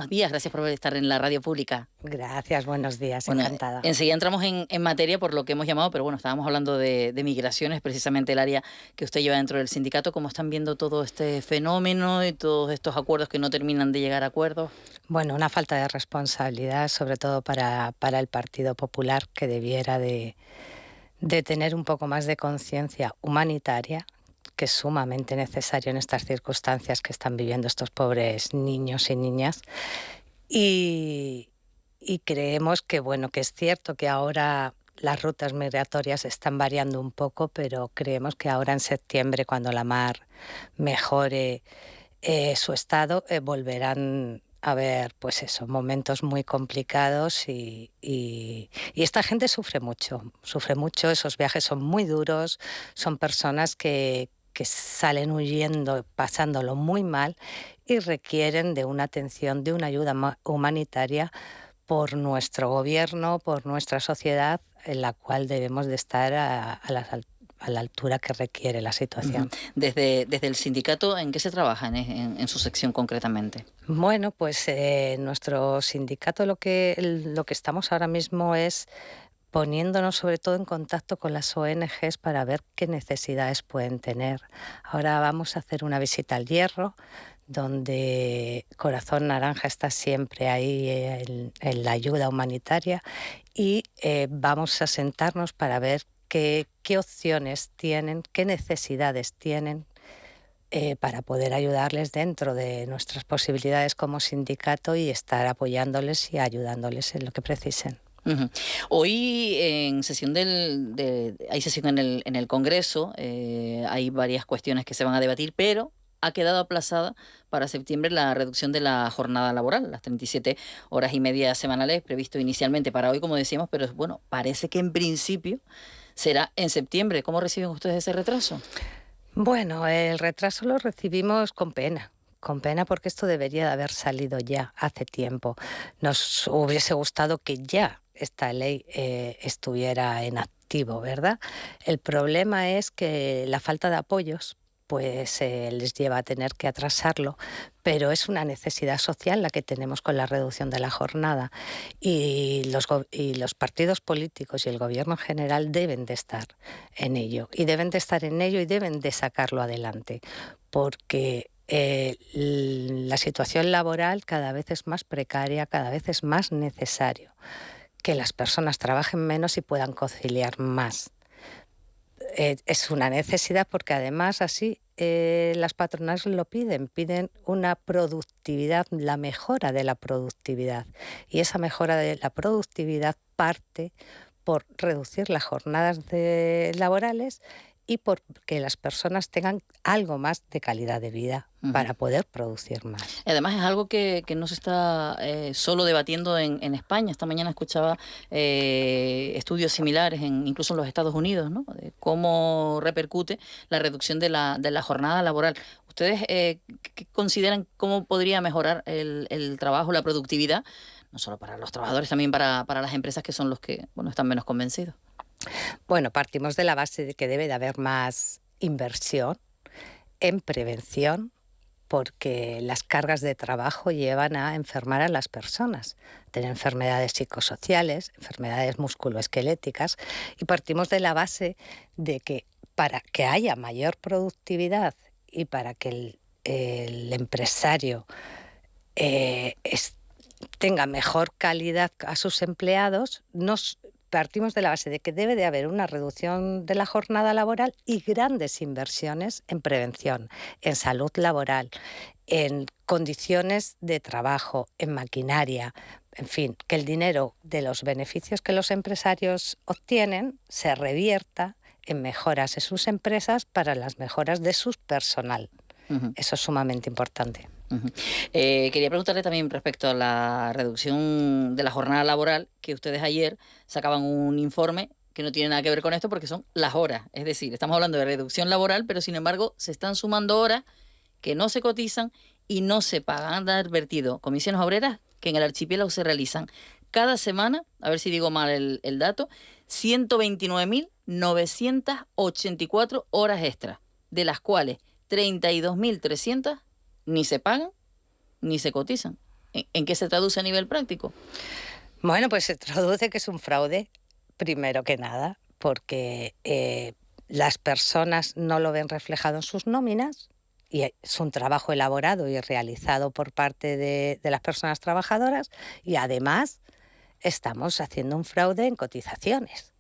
Buenos días, gracias por estar en la radio pública. Gracias, buenos días, Bueno, encantada. enseguida entramos en materia por lo que hemos llamado, pero bueno, estábamos hablando de migraciones, precisamente el área que usted lleva dentro del sindicato. ¿Cómo están viendo todo este fenómeno y todos estos acuerdos que no terminan de llegar a acuerdos? Bueno, una falta de responsabilidad, sobre todo para el Partido Popular, que debiera de tener un poco más de conciencia humanitaria, que es sumamente necesario en estas circunstancias que están viviendo estos pobres niños y niñas. Y, y creemos que, bueno, que es cierto que ahora las rutas migratorias están variando un poco, pero creemos que ahora en septiembre, cuando la mar mejore su estado, volverán a haber, pues eso, momentos muy complicados y esta gente sufre mucho, esos viajes son muy duros, son personas que salen huyendo, pasándolo muy mal y requieren de una atención, de una ayuda humanitaria por nuestro gobierno, por nuestra sociedad, en la cual debemos de estar a la altura que requiere la Ujú. situación. Desde el sindicato, ¿en qué se trabaja en su sección concretamente? Bueno, pues nuestro sindicato lo que estamos ahora mismo es poniéndonos sobre todo en contacto con las ONGs para ver qué necesidades pueden tener. Ahora vamos a hacer una visita al Hierro, donde Corazón Naranja está siempre ahí en la ayuda humanitaria y vamos a sentarnos para ver qué opciones tienen, qué necesidades tienen para poder ayudarles dentro de nuestras posibilidades como sindicato y estar apoyándoles y ayudándoles en lo que precisen. Ujú. Hoy en sesión hay sesión en el Congreso, hay varias cuestiones que se van a debatir, pero ha quedado aplazada para septiembre la reducción de la jornada laboral, las 37 horas y media semanales, previsto inicialmente para hoy, como decíamos, pero bueno, parece que en principio será en septiembre. ¿Cómo reciben ustedes ese retraso? Bueno, el retraso lo recibimos con pena porque esto debería de haber salido ya hace tiempo. Nos hubiese gustado que ya esta ley estuviera en activo, ¿verdad? El problema es que la falta de apoyos pues les lleva a tener que atrasarlo, pero es una necesidad social la que tenemos con la reducción de la jornada y y los partidos políticos y el gobierno en general deben de estar en ello y deben de estar en ello y deben de sacarlo adelante porque la situación laboral cada vez es más precaria, cada vez es más necesario que las personas trabajen menos y puedan conciliar más. Es una necesidad porque además así las patronales lo piden una productividad, la mejora de la productividad. Y esa mejora de la productividad parte por reducir las jornadas laborales y por que las personas tengan algo más de calidad de vida Ujú. para poder producir más. Además es algo que no se está solo debatiendo en España. Esta mañana escuchaba estudios similares incluso en los Estados Unidos, ¿no? De cómo repercute la reducción de la jornada laboral. ¿Ustedes qué consideran cómo podría mejorar el trabajo, la productividad, no solo para los trabajadores, también para las empresas que son los que bueno, están menos convencidos? Bueno, partimos de la base de que debe de haber más inversión en prevención porque las cargas de trabajo llevan a enfermar a las personas, tener enfermedades psicosociales, enfermedades musculoesqueléticas, y partimos de la base de que para que haya mayor productividad y para que el empresario eh, es- tenga mejor calidad a sus empleados, nos partimos de la base de que debe de haber una reducción de la jornada laboral y grandes inversiones en prevención, en salud laboral, en condiciones de trabajo, en maquinaria, en fin, que el dinero de los beneficios que los empresarios obtienen se revierta en mejoras en sus empresas para las mejoras de su personal. Ujú. Eso es sumamente importante. Ujú. Quería preguntarle también respecto a la reducción de la jornada laboral, que ustedes ayer sacaban un informe que no tiene nada que ver con esto porque son las horas. Es decir, estamos hablando de reducción laboral, pero sin embargo se están sumando horas que no se cotizan y no se pagan. Han advertido comisiones obreras que en el archipiélago se realizan cada semana, a ver si digo mal el dato, 129.984 horas extras, de las cuales 32.300 ni se pagan ni se cotizan. ¿En qué se traduce a nivel práctico? Bueno, pues se traduce que es un fraude, primero que nada, porque las personas no lo ven reflejado en sus nóminas y es un trabajo elaborado y realizado por parte de las personas trabajadoras, y además estamos haciendo un fraude en cotizaciones,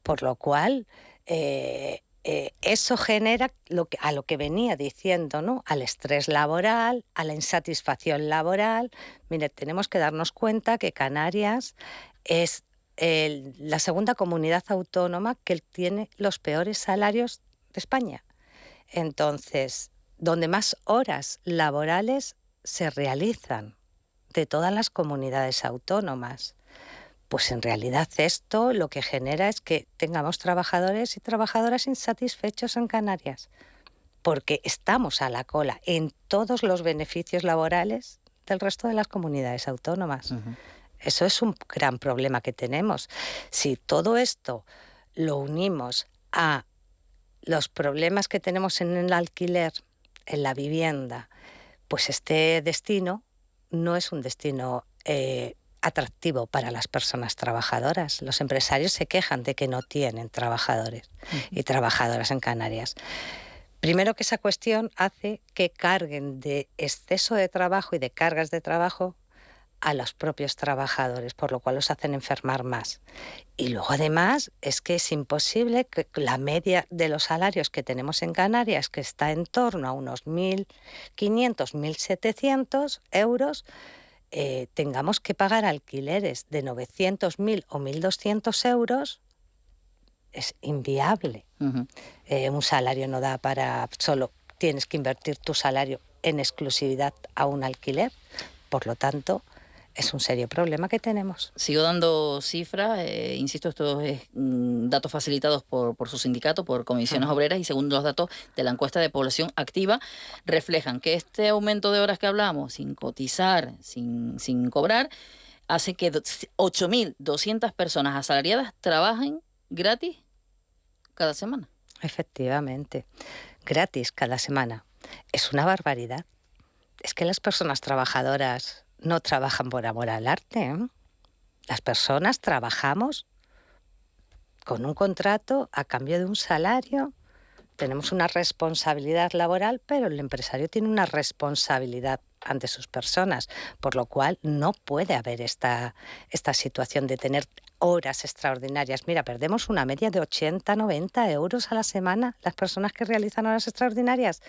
por lo cual eso genera a lo que venía diciendo, ¿no? Al estrés laboral, a la insatisfacción laboral. Mire, tenemos que darnos cuenta que Canarias es la segunda comunidad autónoma que tiene los peores salarios de España. Entonces, donde más horas laborales se realizan de todas las comunidades autónomas. Pues en realidad esto lo que genera es que tengamos trabajadores y trabajadoras insatisfechos en Canarias, porque estamos a la cola en todos los beneficios laborales del resto de las comunidades autónomas. Ujú. Eso es un gran problema que tenemos. Si todo esto lo unimos a los problemas que tenemos en el alquiler, en la vivienda, pues este destino no es un destino atractivo para las personas trabajadoras. Los empresarios se quejan de que no tienen trabajadores y trabajadoras en Canarias. Primero, que esa cuestión hace que carguen de exceso de trabajo y de cargas de trabajo a los propios trabajadores, por lo cual los hacen enfermar más. Y luego, además, es que es imposible que la media de los salarios que tenemos en Canarias, que está en torno a unos 1.500, 1.700 euros, tengamos que pagar alquileres de 900, 1.000 o 1.200 euros. Es inviable. Ujú. Un salario no da para... Solo tienes que invertir tu salario en exclusividad a un alquiler. Por lo tanto, es un serio problema que tenemos. Sigo dando cifras, insisto, estos datos facilitados por su sindicato, por comisiones obreras, y según los datos de la encuesta de población activa, reflejan que este aumento de horas que hablamos, sin cotizar, sin cobrar, hace que 8.200 personas asalariadas trabajen gratis cada semana. Efectivamente, gratis cada semana. Es una barbaridad. Es que las personas trabajadoras no trabajan por amor al arte, ¿eh? Las personas trabajamos con un contrato a cambio de un salario. Tenemos una responsabilidad laboral, pero el empresario tiene una responsabilidad ante sus personas, por lo cual no puede haber esta situación de tener horas extraordinarias. Mira, perdemos una media de 80, 90 euros a la semana las personas que realizan horas extraordinarias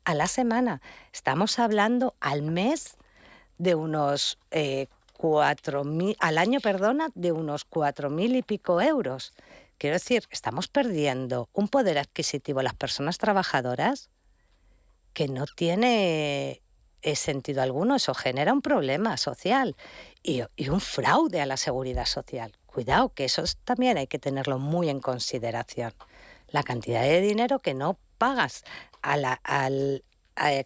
a la semana. Estamos hablando al mes de unos 4.000, al año, perdona, de unos 4.000 y pico euros. Quiero decir, estamos perdiendo un poder adquisitivo las personas trabajadoras que no tiene sentido alguno. Eso genera un problema social y un fraude a la seguridad social. Cuidado, que eso también hay que tenerlo muy en consideración. La cantidad de dinero que no pagas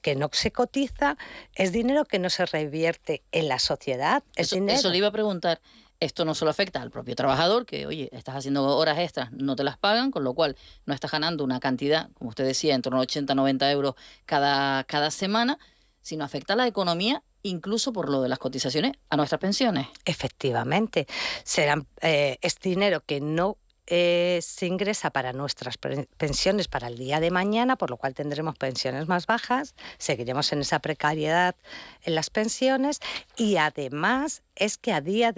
que no se cotiza es dinero que no se revierte en la sociedad. Eso le iba a preguntar. Esto no solo afecta al propio trabajador, que, oye, estás haciendo horas extras, no te las pagan, con lo cual no estás ganando una cantidad, como usted decía, en torno a 80, 90 euros cada semana, sino afecta a la economía, incluso por lo de las cotizaciones a nuestras pensiones. Efectivamente, es dinero que no se ingresa para nuestras pensiones para el día de mañana, por lo cual tendremos pensiones más bajas, seguiremos en esa precariedad en las pensiones, y además es que al día a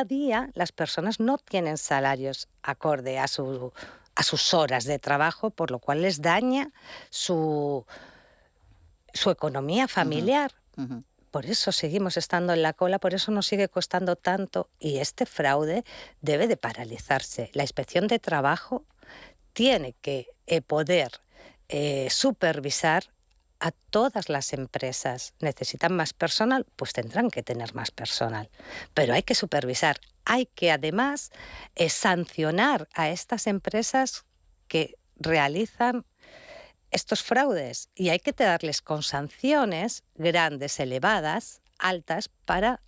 día las personas no tienen salarios acorde a sus horas de trabajo, por lo cual les daña su economía familiar. Uh-huh. Por eso seguimos estando en la cola, por eso nos sigue costando tanto, y este fraude debe de paralizarse. La Inspección de Trabajo tiene que poder supervisar a todas las empresas. ¿Necesitan más personal? Pues tendrán que tener más personal. Pero hay que supervisar. Hay que además sancionar a estas empresas que realizan estos fraudes, y hay que darles con sanciones grandes, elevadas, altas, para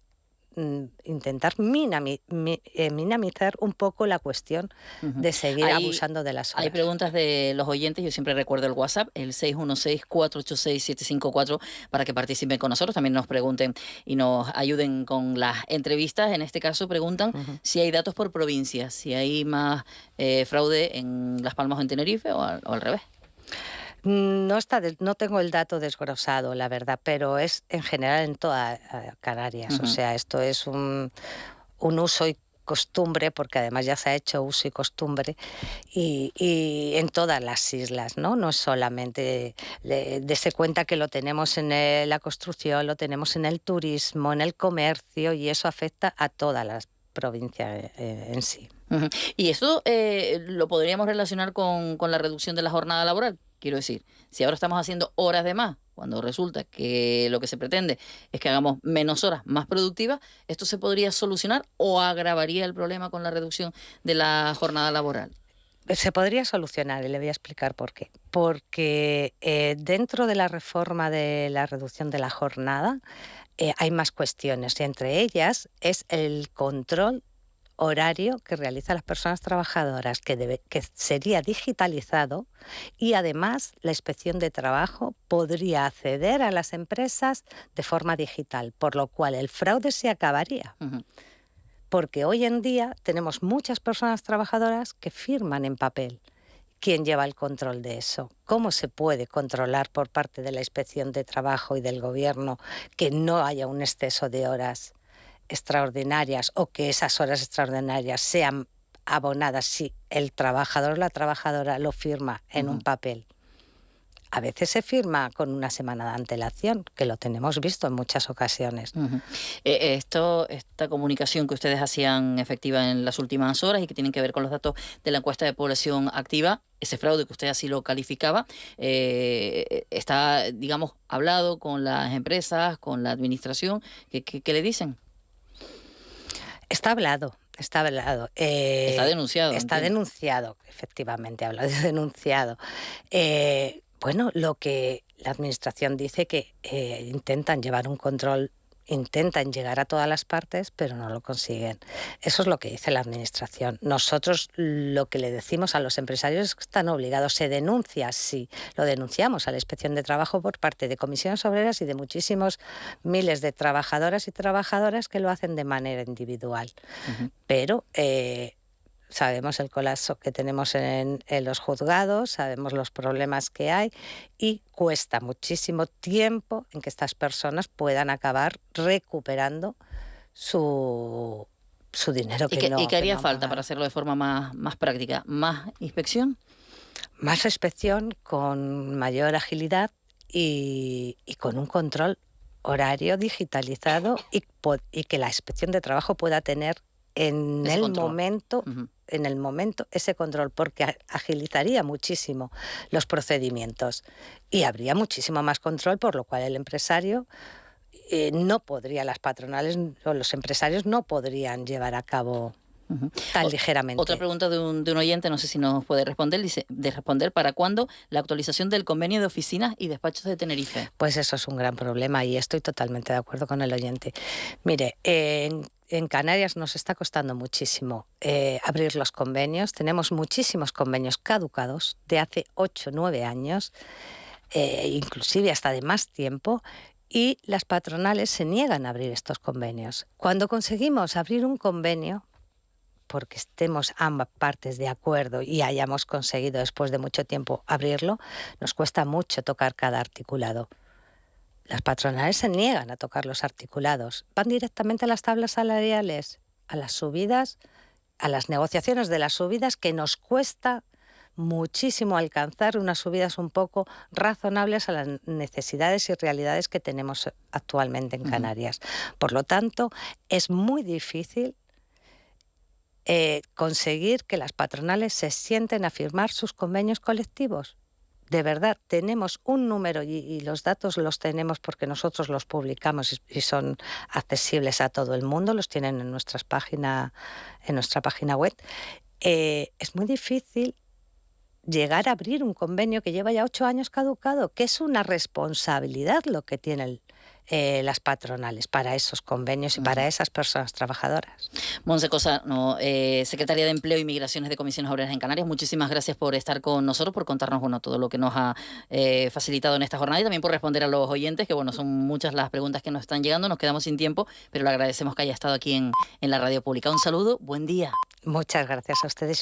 intentar minimizar un poco la cuestión de seguir abusando de las horas. Hay preguntas de los oyentes, yo siempre recuerdo el WhatsApp, el 616-486-754, para que participen con nosotros, también nos pregunten y nos ayuden con las entrevistas. En este caso preguntan si hay datos por provincia, si hay más fraude en Las Palmas o en Tenerife o al revés. No tengo el dato desglosado, la verdad, pero es en general en toda Canarias. O sea, esto es un uso y costumbre, porque además ya se ha hecho uso y costumbre, y en todas las islas, ¿no? No es solamente, dese cuenta que lo tenemos en la construcción, lo tenemos en el turismo, en el comercio, y eso afecta a todas las provincias en sí. ¿Y eso lo podríamos relacionar con la reducción de la jornada laboral? Quiero decir, si ahora estamos haciendo horas de más, cuando resulta que lo que se pretende es que hagamos menos horas más productivas, ¿esto se podría solucionar o agravaría el problema con la reducción de la jornada laboral? Se podría solucionar y le voy a explicar por qué. Porque dentro de la reforma de la reducción de la jornada hay más cuestiones, y entre ellas es el control horario que realizan las personas trabajadoras, que sería digitalizado, y además la Inspección de Trabajo podría acceder a las empresas de forma digital, por lo cual el fraude se acabaría. Porque hoy en día tenemos muchas personas trabajadoras que firman en papel. ¿Quién lleva el control de eso? ¿Cómo se puede controlar por parte de la Inspección de Trabajo y del Gobierno que no haya un exceso de horas extraordinarias, o que esas horas extraordinarias sean abonadas si el trabajador o la trabajadora lo firma en un papel? A veces se firma con una semana de antelación, que lo tenemos visto en muchas ocasiones. Esta comunicación que ustedes hacían efectiva en las últimas horas y que tienen que ver con los datos de la encuesta de población activa, ese fraude que usted así lo calificaba, está, digamos, hablado con las empresas, con la administración. ¿Qué le dicen? Está hablado. Está denunciado. Está denunciado, efectivamente, hablado de denunciado. Bueno, lo que la Administración dice que intentan llevar un control, intentan llegar a todas las partes, pero no lo consiguen. Eso es lo que dice la Administración. Nosotros lo que le decimos a los empresarios es que están obligados. Se denuncia, sí, lo denunciamos a la Inspección de Trabajo por parte de comisiones obreras y de muchísimos miles de trabajadoras y trabajadoras que lo hacen de manera individual. Pero sabemos el colapso que tenemos en los juzgados, sabemos los problemas que hay, y cuesta muchísimo tiempo en que estas personas puedan acabar recuperando su dinero que no. ¿Y qué haría falta para hacerlo de forma más práctica? ¿Más inspección? Más inspección, con mayor agilidad y con un control horario digitalizado, y que la Inspección de Trabajo pueda tener en el momento ese control, porque agilizaría muchísimo los procedimientos y habría muchísimo más control, por lo cual el empresario no podría, las patronales o los empresarios no podrían llevar a cabo tan ligeramente. Otra pregunta de un oyente, no sé si nos puede responder, dice, ¿para cuándo la actualización del convenio de oficinas y despachos de Tenerife? Pues eso es un gran problema y estoy totalmente de acuerdo con el oyente. Mire, en Canarias nos está costando muchísimo abrir los convenios. Tenemos muchísimos convenios caducados de hace 8 o 9 años, inclusive hasta de más tiempo, y las patronales se niegan a abrir estos convenios. Cuando conseguimos abrir un convenio, porque estemos ambas partes de acuerdo y hayamos conseguido después de mucho tiempo abrirlo, nos cuesta mucho tocar cada articulado. Las patronales se niegan a tocar los articulados, van directamente a las tablas salariales, a las subidas, a las negociaciones de las subidas, que nos cuesta muchísimo alcanzar unas subidas un poco razonables a las necesidades y realidades que tenemos actualmente en Canarias. Por lo tanto, es muy difícil conseguir que las patronales se sienten a firmar sus convenios colectivos. De verdad, tenemos un número, y los datos los tenemos porque nosotros los publicamos y son accesibles a todo el mundo, los tienen en nuestra página web. Es muy difícil llegar a abrir un convenio que lleva ya 8 años caducado, que es una responsabilidad lo que tiene las patronales para esos convenios y para esas personas trabajadoras. Montse Cosano, secretaria de Empleo y Migraciones de Comisiones Obreras en Canarias, muchísimas gracias por estar con nosotros, por contarnos todo lo que nos ha facilitado en esta jornada y también por responder a los oyentes, que son muchas las preguntas que nos están llegando, nos quedamos sin tiempo, pero le agradecemos que haya estado aquí en la radio pública. Un saludo, buen día. Muchas gracias a ustedes.